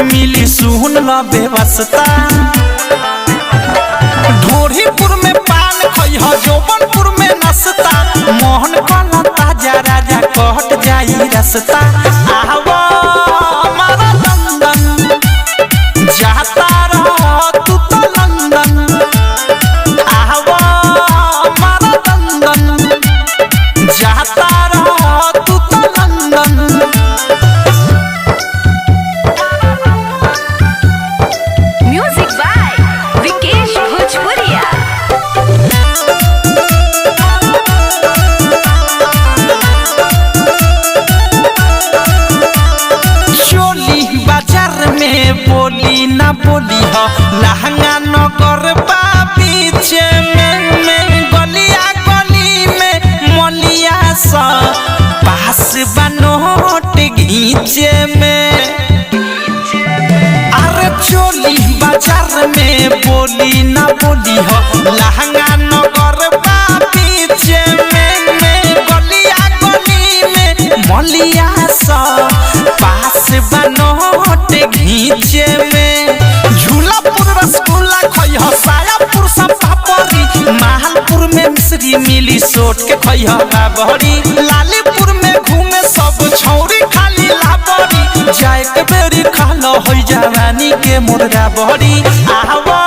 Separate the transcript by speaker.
Speaker 1: मिली सुन ल बेवस्ता। ढोरीपुर में पान खइह जोबनपुर में नसता, मोहन कला ताजा राजा कट जाई रसता। आवा हमारा लंदन जाता रह तू तो लंदन, आवा हमारा लंदन जाता रह तू तो लंदन।
Speaker 2: म्यूजिक बाय विकेश भोजपुरिया।
Speaker 1: चोली बाजार में बोली ना बोली हो, लहंगा नगर पीछे में गलिया गली में मलिया सा पास बनोट घींचे में। अरे चोली बाजार में बोली ना बोली हो, लहंगा नगर पीछे में गलिया गली में मलिया सा पास बनोट घींचे में। झूलापुर रसगुल्ला खइह, सायापुर सब पापड़ी, महालपुर में मिश्री मिली सोट के खइह बाबरी। लालीपुर में घूमे सब छौरी खाली लाबरी, जाए के बेरी खालो हो जवानी के मुर्गा बहरी। आवा